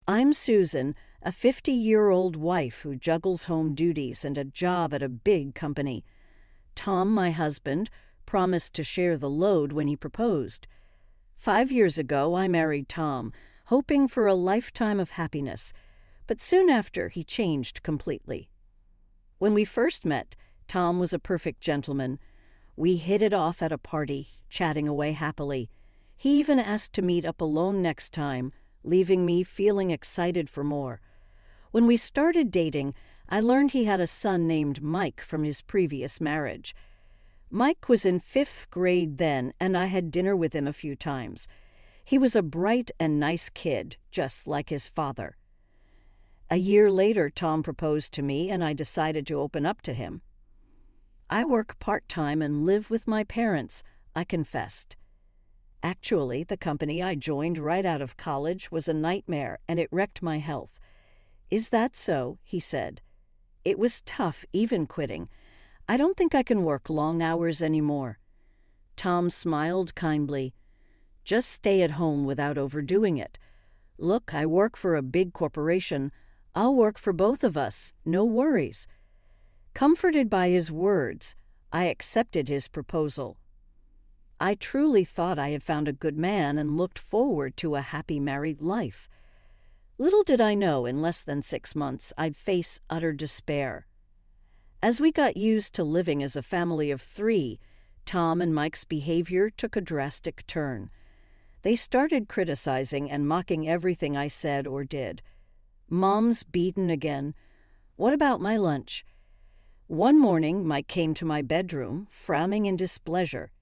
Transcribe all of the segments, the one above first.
I'm Susan, a 50-year-old wife who juggles home duties and a job at a big company. Tom, my husband, promised to share the load when he proposed. 5 years ago, I married Tom, hoping for a lifetime of happiness, but soon after, he changed completely. When we first met, Tom was a perfect gentleman. We hit it off at a party, chatting away happily. He even asked to meet up alone next time, leaving me feeling excited for more. When we started dating, I learned he had a son named Mike from his previous marriage. Mike was in 5th grade then, and I had dinner with him a few times. He was a bright and nice kid, just like his father. A year later, Tom proposed to me, and I decided to open up to him. I work part-time and live with my parents, I confessed. Actually, the company I joined right out of college was a nightmare, and it wrecked my health. Is that so? He said. It was tough, even quitting. I don't think I can work long hours anymore. Tom smiled kindly. Just stay at home without overdoing it. Look, I work for a big corporation. I'll work for both of us. No worries. Comforted by his words, I accepted his proposal. I truly thought I had found a good man and looked forward to a happy married life. Little did I know, in less than 6 months, I'd face utter despair. As we got used to living as a family of 3, Tom and Mike's behavior took a drastic turn. They started criticizing and mocking everything I said or did. Mom's beaten again. What about my lunch? One morning, Mike came to my bedroom, frowning in displeasure.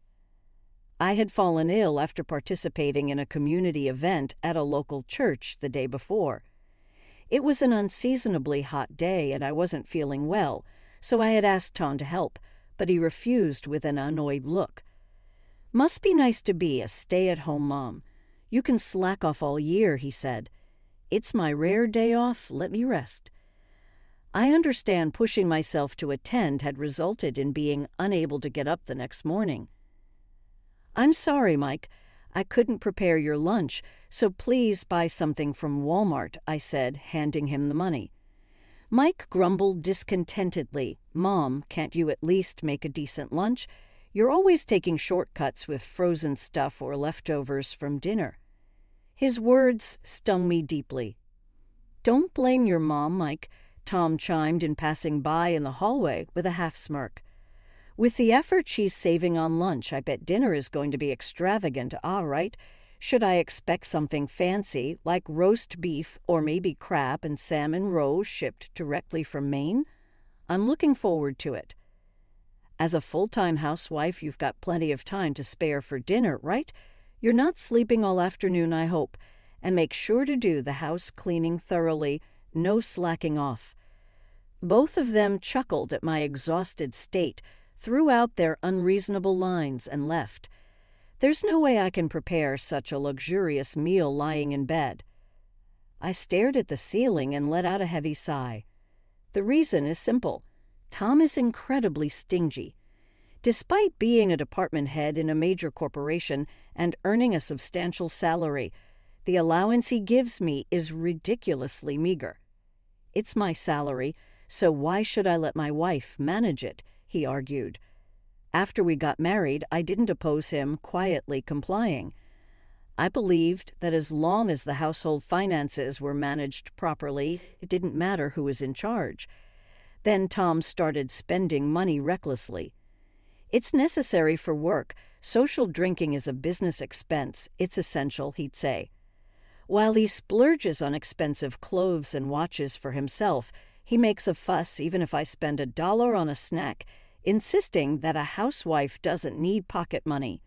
I had fallen ill after participating in a community event at a local church the day before. It was an unseasonably hot day and I wasn't feeling well, so I had asked Tom to help, but he refused with an annoyed look. Must be nice to be a stay-at-home mom. You can slack off all year, he said. It's my rare day off, let me rest. I understand pushing myself to attend had resulted in being unable to get up the next morning. I'm sorry, Mike. I couldn't prepare your lunch, so please buy something from Walmart, I said, handing him the money. Mike grumbled discontentedly. Mom, can't you at least make a decent lunch? You're always taking shortcuts with frozen stuff or leftovers from dinner. His words stung me deeply. Don't blame your mom, Mike, Tom chimed in passing by in the hallway with a half-smirk. With the effort she's saving on lunch, I bet dinner is going to be extravagant, all right? Should I expect something fancy, like roast beef or maybe crab and salmon roe shipped directly from Maine? I'm looking forward to it. As a full-time housewife, you've got plenty of time to spare for dinner, right? You're not sleeping all afternoon, I hope. And make sure to do the house cleaning thoroughly, no slacking off. Both of them chuckled at my exhausted state, threw out their unreasonable lines, and left. There's no way I can prepare such a luxurious meal lying in bed. I stared at the ceiling and let out a heavy sigh. The reason is simple. Tom is incredibly stingy. Despite being a department head in a major corporation and earning a substantial salary, the allowance he gives me is ridiculously meager. It's my salary, so why should I let my wife manage it? He argued. After we got married, I didn't oppose him quietly complying. I believed that as long as the household finances were managed properly, it didn't matter who was in charge. Then Tom started spending money recklessly. It's necessary for work. Social drinking is a business expense. It's essential, he'd say. While he splurges on expensive clothes and watches for himself, he makes a fuss even if I spend $1 on a snack, insisting that a housewife doesn't need pocket money.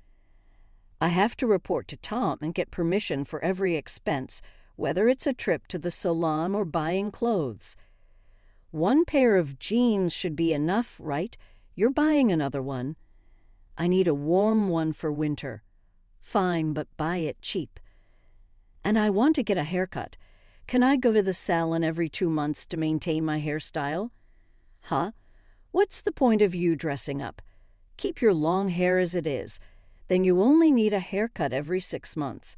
I have to report to Tom and get permission for every expense, whether it's a trip to the salon or buying clothes. One pair of jeans should be enough, right? You're buying another one. I need a warm one for winter. Fine, but buy it cheap. And I want to get a haircut. Can I go to the salon every 2 months to maintain my hairstyle? Huh? What's the point of you dressing up? Keep your long hair as it is. Then you only need a haircut every 6 months.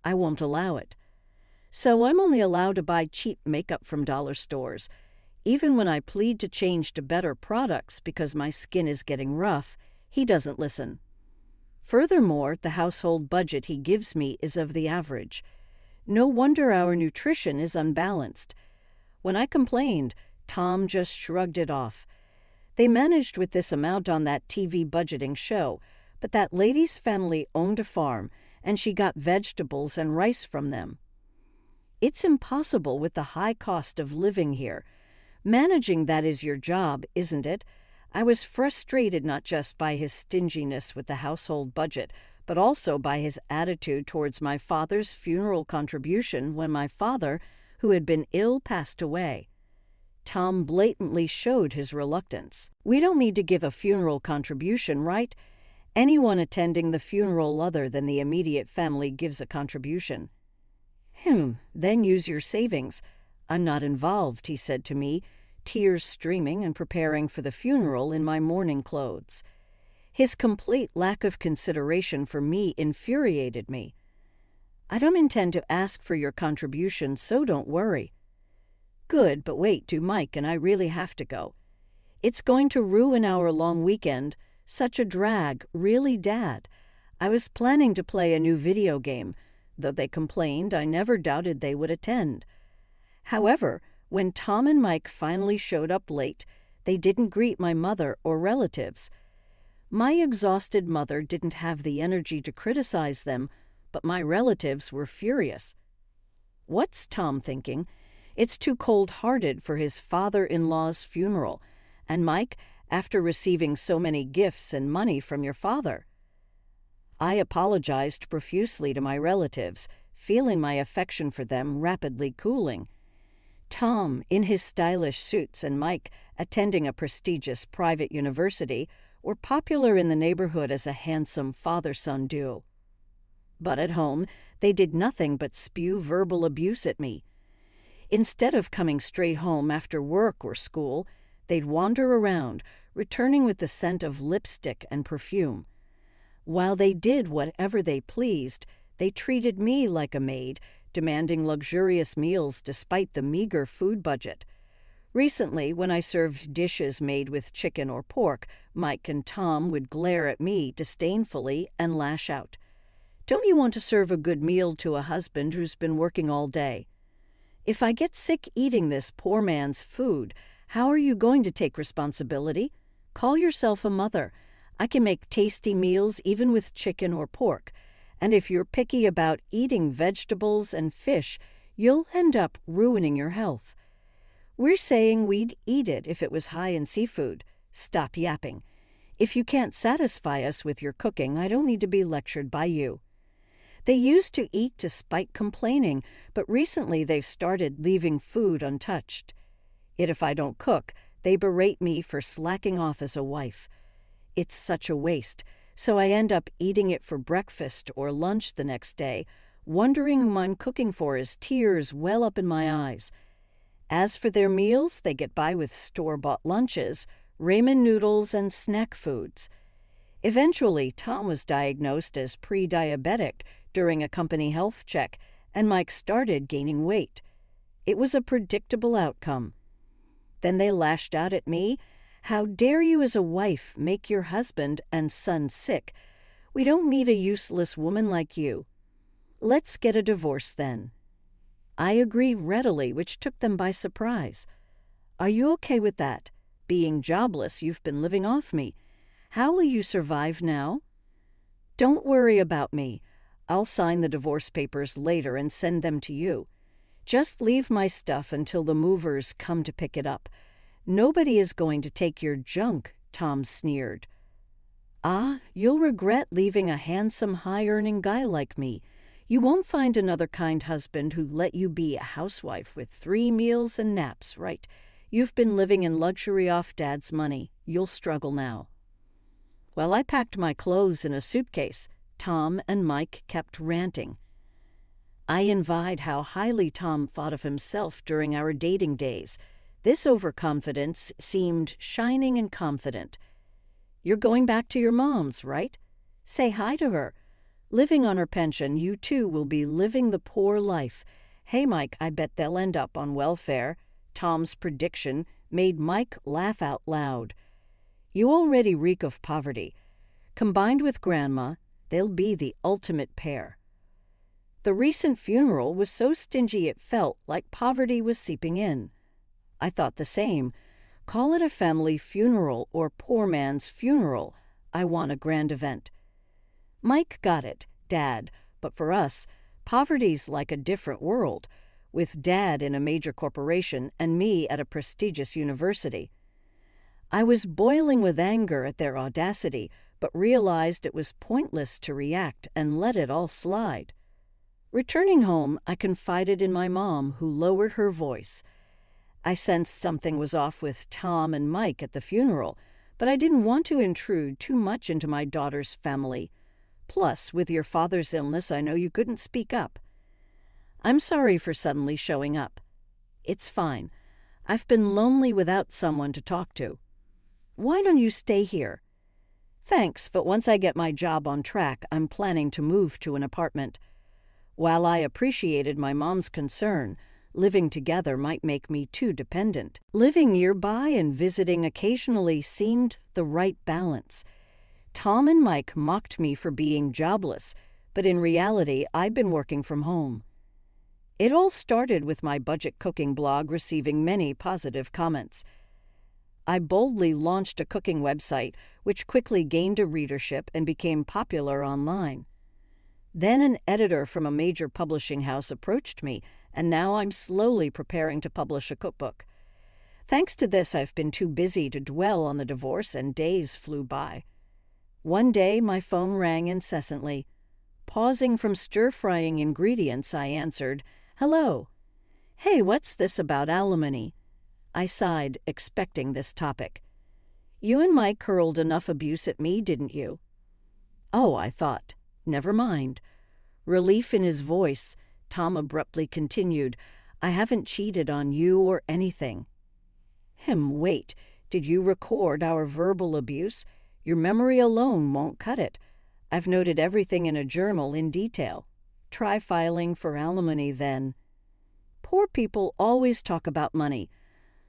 I won't allow it. So I'm only allowed to buy cheap makeup from dollar stores. Even when I plead to change to better products because my skin is getting rough, he doesn't listen. Furthermore, the household budget he gives me is of the average. No wonder our nutrition is unbalanced. When I complained, Tom just shrugged it off. They managed with this amount on that TV budgeting show, but that lady's family owned a farm, and she got vegetables and rice from them. It's impossible with the high cost of living here. Managing that is your job, isn't it? I was frustrated not just by his stinginess with the household budget, but also by his attitude towards my father's funeral contribution when my father, who had been ill, passed away. Tom blatantly showed his reluctance. We don't need to give a funeral contribution, right? Anyone attending the funeral other than the immediate family gives a contribution. Then use your savings. I'm not involved, he said to me, tears streaming and preparing for the funeral in my mourning clothes. His complete lack of consideration for me infuriated me. I don't intend to ask for your contribution, so don't worry. Good, but wait, do Mike and I really have to go? It's going to ruin our long weekend. Such a drag, really, Dad. I was planning to play a new video game. Though they complained, I never doubted they would attend. However, when Tom and Mike finally showed up late, they didn't greet my mother or relatives. My exhausted mother didn't have the energy to criticize them, but my relatives were furious. What's Tom thinking? It's too cold-hearted for his father-in-law's funeral, and Mike, after receiving so many gifts and money from your father. I apologized profusely to my relatives, feeling my affection for them rapidly cooling. Tom, in his stylish suits, and Mike, attending a prestigious private university, were popular in the neighborhood as a handsome father-son duo. But at home, they did nothing but spew verbal abuse at me. Instead of coming straight home after work or school, they'd wander around, returning with the scent of lipstick and perfume. While they did whatever they pleased, they treated me like a maid, demanding luxurious meals despite the meager food budget. Recently, when I served dishes made with chicken or pork, Mike and Tom would glare at me disdainfully and lash out. Don't you want to serve a good meal to a husband who's been working all day? If I get sick eating this poor man's food, how are you going to take responsibility? Call yourself a mother. I can make tasty meals even with chicken or pork. And if you're picky about eating vegetables and fish, you'll end up ruining your health. We're saying we'd eat it if it was high in seafood. Stop yapping. If you can't satisfy us with your cooking, I don't need to be lectured by you. They used to eat despite complaining, but recently they've started leaving food untouched. Yet if I don't cook, they berate me for slacking off as a wife. It's such a waste, so I end up eating it for breakfast or lunch the next day, wondering whom I'm cooking for as tears well up in my eyes. As for their meals, they get by with store-bought lunches, ramen noodles, and snack foods. Eventually, Tom was diagnosed as pre-diabetic during a company health check, and Mike started gaining weight. It was a predictable outcome. Then they lashed out at me. How dare you as a wife make your husband and son sick? We don't need a useless woman like you. Let's get a divorce then. I agree readily, which took them by surprise. Are you okay with that? Being jobless, you've been living off me. How will you survive now? Don't worry about me. I'll sign the divorce papers later and send them to you. Just leave my stuff until the movers come to pick it up. Nobody is going to take your junk, Tom sneered. Ah, you'll regret leaving a handsome, high-earning guy like me. You won't find another kind husband who'd let you be a housewife with 3 meals and naps, right? You've been living in luxury off Dad's money. You'll struggle now. Well, I packed my clothes in a suitcase. Tom and Mike kept ranting. I envied how highly Tom thought of himself during our dating days. This overconfidence seemed shining and confident. You're going back to your mom's, right? Say hi to her. Living on her pension, you too will be living the poor life. "Hey, Mike, I bet they'll end up on welfare." Tom's prediction made Mike laugh out loud. "You already reek of poverty. Combined with Grandma, they'll be the ultimate pair." The recent funeral was so stingy it felt like poverty was seeping in. I thought the same. Call it a family funeral or poor man's funeral. I want a grand event. Mike got it, Dad, but for us, poverty's like a different world, with Dad in a major corporation and me at a prestigious university. I was boiling with anger at their audacity, but realized it was pointless to react and let it all slide. Returning home, I confided in my mom, who lowered her voice. I sensed something was off with Tom and Mike at the funeral, but I didn't want to intrude too much into my daughter's family. Plus, with your father's illness, I know you couldn't speak up. "I'm sorry for suddenly showing up." "It's fine. I've been lonely without someone to talk to." "Why don't you stay here?" "Thanks, but once I get my job on track, I'm planning to move to an apartment." While I appreciated my mom's concern, living together might make me too dependent. Living nearby and visiting occasionally seemed the right balance. Tom and Mike mocked me for being jobless, but in reality, I'd been working from home. It all started with my budget cooking blog receiving many positive comments. I boldly launched a cooking website, which quickly gained a readership and became popular online. Then an editor from a major publishing house approached me, and now I'm slowly preparing to publish a cookbook. Thanks to this, I've been too busy to dwell on the divorce, and days flew by. One day, my phone rang incessantly. Pausing from stir-frying ingredients, I answered, "Hello." "Hey, what's this about alimony?" I sighed, expecting this topic. "You and Mike hurled enough abuse at me, didn't you?" "Oh," I thought. "Never mind." Relief in his voice, Tom abruptly continued, "I haven't cheated on you or anything." Wait, did you record our verbal abuse? Your memory alone won't cut it. I've noted everything in a journal in detail. Try filing for alimony then. Poor people always talk about money.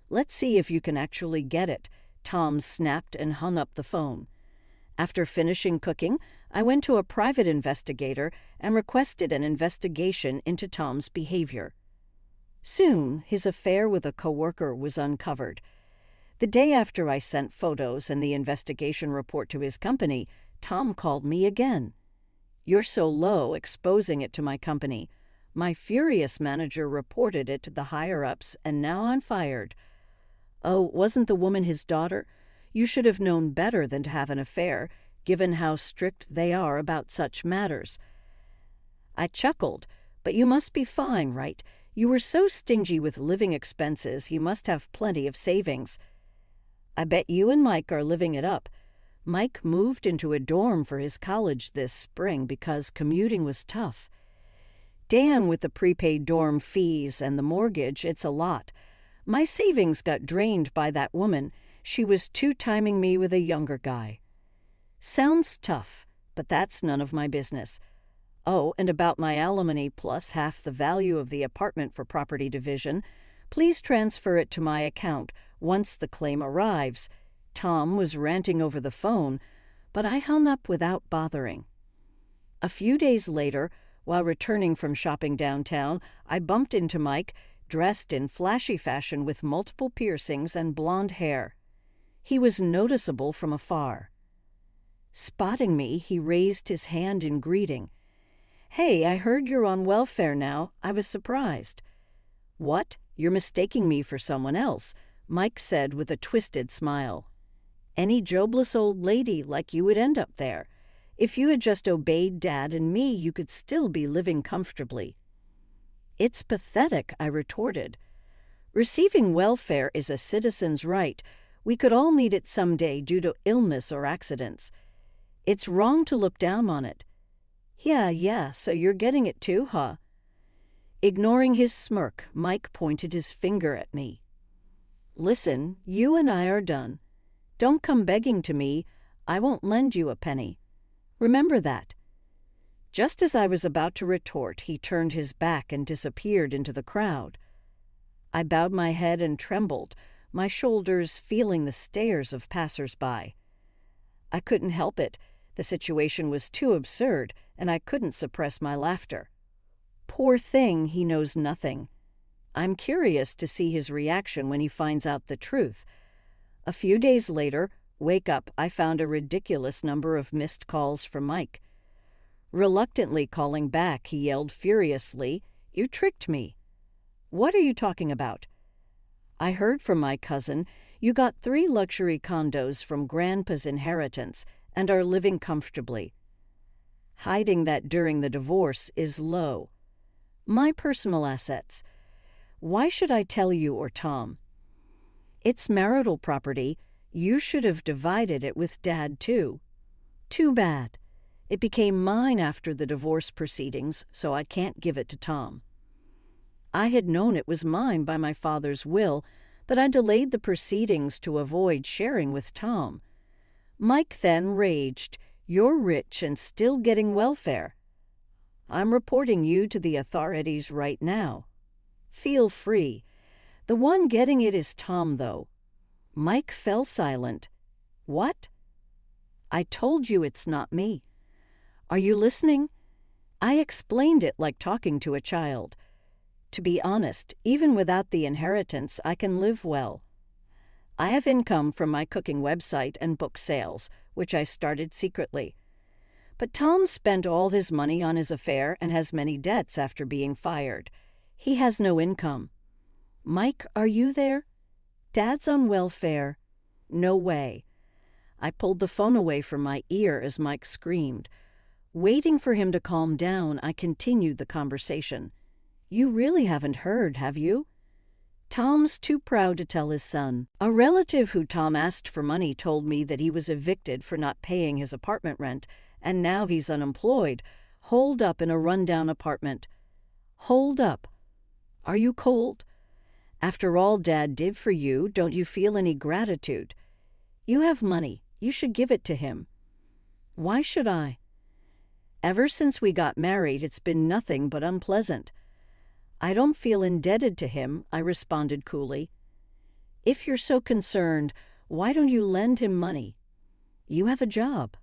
Let's see if you can actually get it. Tom snapped and hung up the phone. After finishing cooking, I went to a private investigator and requested an investigation into Tom's behavior. Soon, his affair with a coworker was uncovered. The day after I sent photos and the investigation report to his company, Tom called me again. "You're so low, exposing it to my company. My furious manager reported it to the higher-ups, and now I'm fired." "Oh, wasn't the woman his daughter? You should have known better than to have an affair, given how strict they are about such matters." I chuckled. "But you must be fine, right? You were so stingy with living expenses, you must have plenty of savings." "I bet you and Mike are living it up." Mike moved into a dorm for his college this spring because commuting was tough. "Damn, with the prepaid dorm fees and the mortgage, it's a lot. My savings got drained by that woman. She was two-timing me with a younger guy." Sounds tough, but that's none of my business. "Oh, and about my alimony plus half the value of the apartment for property division, please transfer it to my account once the claim arrives." Tom was ranting over the phone, but I hung up without bothering. A few days later, while returning from shopping downtown, I bumped into Mike, dressed in flashy fashion with multiple piercings and blonde hair. He was noticeable from afar. Spotting me, he raised his hand in greeting. "Hey, I heard you're on welfare now. I was surprised." "What? You're mistaking me for someone else," Mike said with a twisted smile. "Any jobless old lady like you would end up there. If you had just obeyed Dad and me, you could still be living comfortably." "It's pathetic," I retorted. "Receiving welfare is a citizen's right. We could all need it someday due to illness or accidents. It's wrong to look down on it." Yeah, so you're getting it too, huh?" Ignoring his smirk, Mike pointed his finger at me. "Listen, you and I are done. Don't come begging to me. I won't lend you a penny. Remember that." Just as I was about to retort, he turned his back and disappeared into the crowd. I bowed my head and trembled, my shoulders feeling the stares of passers-by. I couldn't help it. The situation was too absurd, and I couldn't suppress my laughter. Poor thing, he knows nothing. I'm curious to see his reaction when he finds out the truth. A few days later, wake up, I found a ridiculous number of missed calls from Mike. Reluctantly calling back, he yelled furiously, "You tricked me." "What are you talking about?" "I heard from my cousin you got 3 luxury condos from Grandpa's inheritance and are living comfortably. Hiding that during the divorce is low. My personal assets. Why should I tell you or Tom? It's marital property. You should have divided it with Dad, too. Too bad. It became mine after the divorce proceedings, so I can't give it to Tom. I had known it was mine by my father's will, but I delayed the proceedings to avoid sharing with Tom. Mike then raged, 'You're rich and still getting welfare.' I'm reporting you to the authorities right now. Feel free. The one getting it is Tom, though." Mike fell silent. "What?" "I told you it's not me. Are you listening? I explained it like talking to a child. To be honest, even without the inheritance, I can live well. I have income from my cooking website and book sales, which I started secretly. But Tom spent all his money on his affair and has many debts after being fired. He has no income. Mike, are you there? Dad's on welfare." "No way." I pulled the phone away from my ear as Mike screamed. Waiting for him to calm down, I continued the conversation. "You really haven't heard, have you? Tom's too proud to tell his son. A relative who Tom asked for money told me that he was evicted for not paying his apartment rent, and now he's unemployed, holed up in a rundown apartment. Holed up? Are you cold? After all Dad did for you, don't you feel any gratitude? You have money. You should give it to him." "Why should I?" "Ever since we got married, it's been nothing but unpleasant." "I don't feel indebted to him," I responded coolly. "If you're so concerned, why don't you lend him money? You have a job."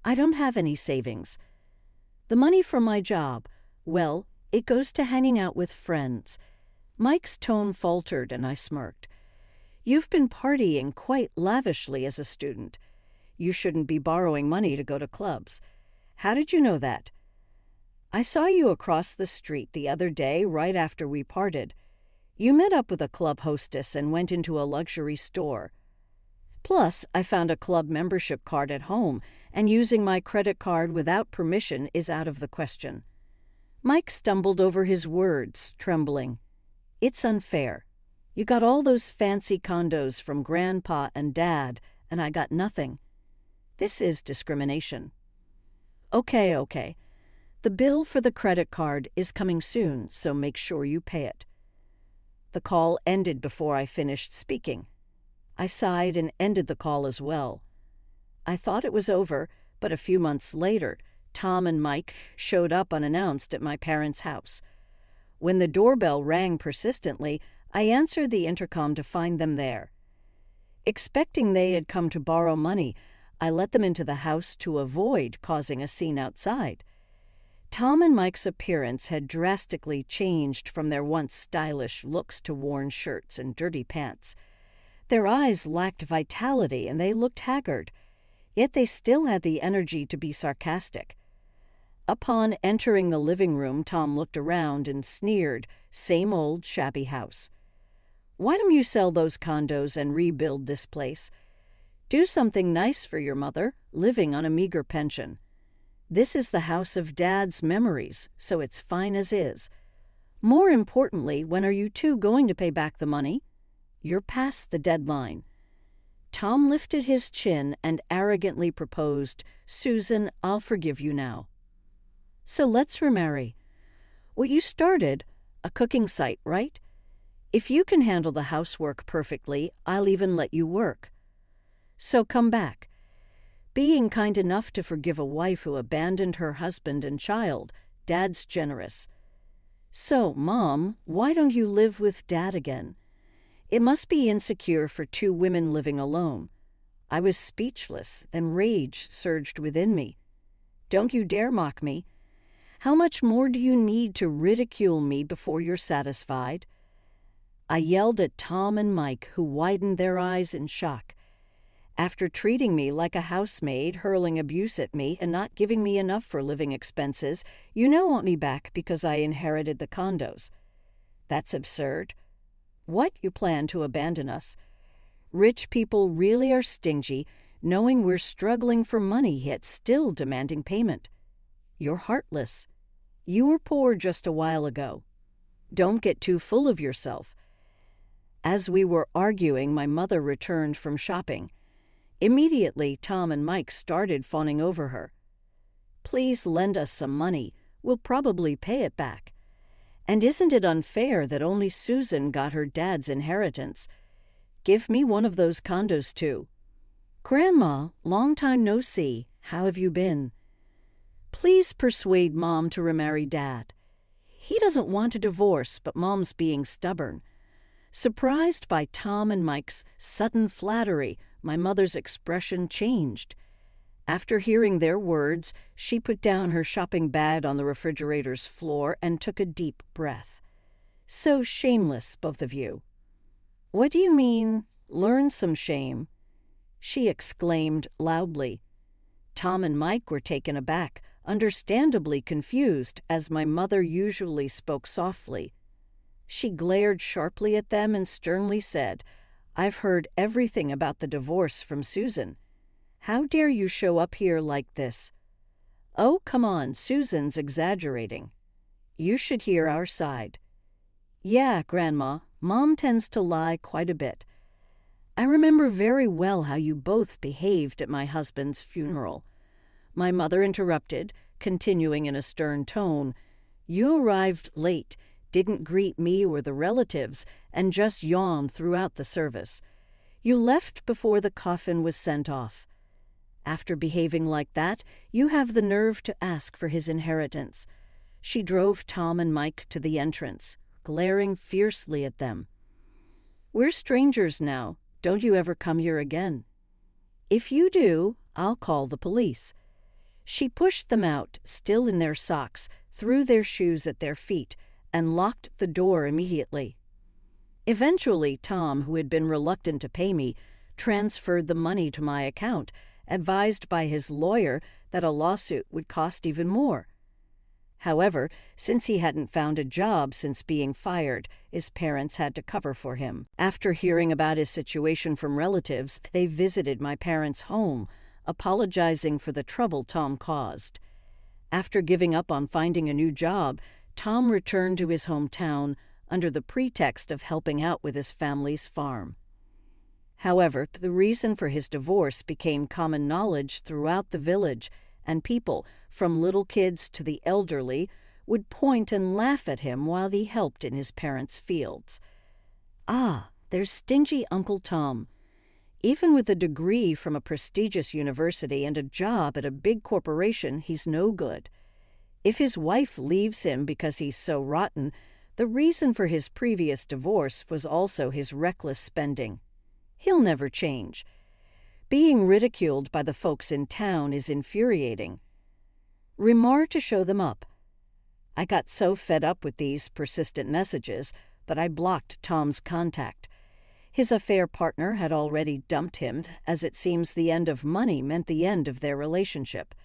"I don't have any savings. The money from my job, well, it goes to hanging out with friends." Mike's tone faltered and I smirked. "You've been partying quite lavishly as a student. You shouldn't be borrowing money to go to clubs. How did you know that?" "I saw you across the street the other day right after we parted. You met up with a club hostess and went into a luxury store. Plus, I found a club membership card at home, and using my credit card without permission is out of the question." Mike stumbled over his words, trembling. "It's unfair. You got all those fancy condos from Grandpa and Dad, and I got nothing. This is discrimination." Okay. The bill for the credit card is coming soon, so make sure you pay it." The call ended before I finished speaking. I sighed and ended the call as well. I thought it was over, but a few months later, Tom and Mike showed up unannounced at my parents' house. When the doorbell rang persistently, I answered the intercom to find them there. Expecting they had come to borrow money, I let them into the house to avoid causing a scene outside. Tom and Mike's appearance had drastically changed from their once stylish looks to worn shirts and dirty pants. Their eyes lacked vitality and they looked haggard, yet they still had the energy to be sarcastic. Upon entering the living room, Tom looked around and sneered, "Same old shabby house. Why don't you sell those condos and rebuild this place? Do something nice for your mother, living on a meager pension. This is the house of Dad's memories, so it's fine as is. More importantly, when are you two going to pay back the money? You're past the deadline." Tom lifted his chin and arrogantly proposed, "Susan, I'll forgive you now. So let's remarry. What you started, a cooking site, right? If you can handle the housework perfectly, I'll even let you work. So come back. Being kind enough to forgive a wife who abandoned her husband and child. Dad's generous. So, Mom, why don't you live with Dad again? It must be insecure for two women living alone. I was speechless, then rage surged within me. Don't you dare mock me. How much more do you need to ridicule me before you're satisfied? I yelled at Tom and Mike, who widened their eyes in shock. After treating me like a housemaid, hurling abuse at me, and not giving me enough for living expenses, you now want me back because I inherited the condos. That's absurd. What, you plan to abandon us? Rich people really are stingy, knowing we're struggling for money yet still demanding payment. You're heartless. You were poor just a while ago. Don't get too full of yourself. As we were arguing, my mother returned from shopping. Immediately, Tom and Mike started fawning over her. Please lend us some money. We'll probably pay it back. And isn't it unfair that only Susan got her dad's inheritance? Give me one of those condos, too. Grandma, long time no see. How have you been? Please persuade Mom to remarry Dad. He doesn't want a divorce, but Mom's being stubborn. Surprised by Tom and Mike's sudden flattery, my mother's expression changed. After hearing their words, she put down her shopping bag on the refrigerator's floor and took a deep breath. So shameless, both of you. What do you mean, learn some shame? She exclaimed loudly. Tom and Mike were taken aback, understandably confused, as my mother usually spoke softly. She glared sharply at them and sternly said, I've heard everything about the divorce from Susan. How dare you show up here like this? Oh, come on, Susan's exaggerating. You should hear our side. Yeah, Grandma, Mom tends to lie quite a bit. I remember very well how you both behaved at my husband's funeral. My mother interrupted, continuing in a stern tone. You arrived late, didn't greet me or the relatives, and just yawned throughout the service. You left before the coffin was sent off. After behaving like that, you have the nerve to ask for his inheritance. She drove Tom and Mike to the entrance, glaring fiercely at them. We're strangers now. Don't you ever come here again. If you do, I'll call the police. She pushed them out, still in their socks, threw their shoes at their feet, and locked the door immediately. Eventually, Tom, who had been reluctant to pay me, transferred the money to my account, advised by his lawyer that a lawsuit would cost even more. However, since he hadn't found a job since being fired, his parents had to cover for him. After hearing about his situation from relatives, they visited my parents' home, apologizing for the trouble Tom caused. After giving up on finding a new job, Tom returned to his hometown under the pretext of helping out with his family's farm. However, the reason for his divorce became common knowledge throughout the village, and people, from little kids to the elderly, would point and laugh at him while he helped in his parents' fields. Ah, there's stingy Uncle Tom. Even with a degree from a prestigious university and a job at a big corporation, he's no good. If his wife leaves him because he's so rotten, the reason for his previous divorce was also his reckless spending. He'll never change. Being ridiculed by the folks in town is infuriating. Remar to show them up. I got so fed up with these persistent messages, but I blocked Tom's contact. His affair partner had already dumped him, as it seems the end of money meant the end of their relationship.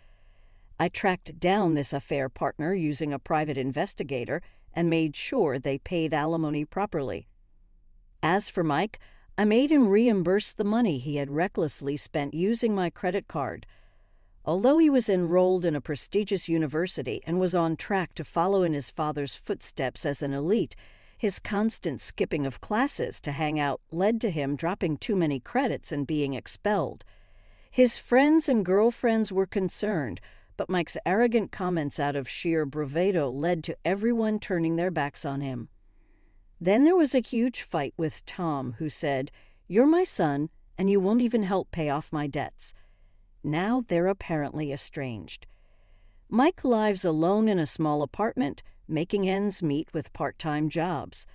I tracked down this affair partner using a private investigator and made sure they paid alimony properly. As for Mike, I made him reimburse the money he had recklessly spent using my credit card. Although he was enrolled in a prestigious university and was on track to follow in his father's footsteps as an elite, his constant skipping of classes to hang out led to him dropping too many credits and being expelled. His friends and girlfriends were concerned, but Mike's arrogant comments out of sheer bravado led to everyone turning their backs on him. Then there was a huge fight with Tom, who said, "You're my son, and you won't even help pay off my debts." Now they're apparently estranged. Mike lives alone in a small apartment, making ends meet with part-time jobs.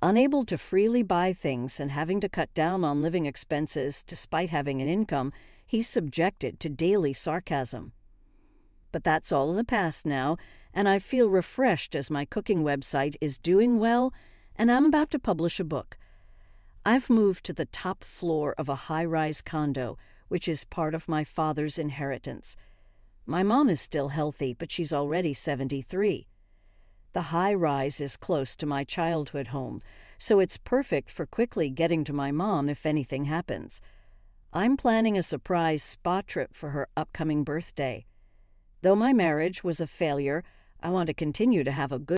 Unable to freely buy things and having to cut down on living expenses despite having an income, he's subjected to daily sarcasm. But that's all in the past now, and I feel refreshed as my cooking website is doing well, and I'm about to publish a book. I've moved to the top floor of a high-rise condo, which is part of my father's inheritance. My mom is still healthy, but she's already 73. The high-rise is close to my childhood home, so it's perfect for quickly getting to my mom if anything happens. I'm planning a surprise spa trip for her upcoming birthday. Though my marriage was a failure, I want to continue to have a good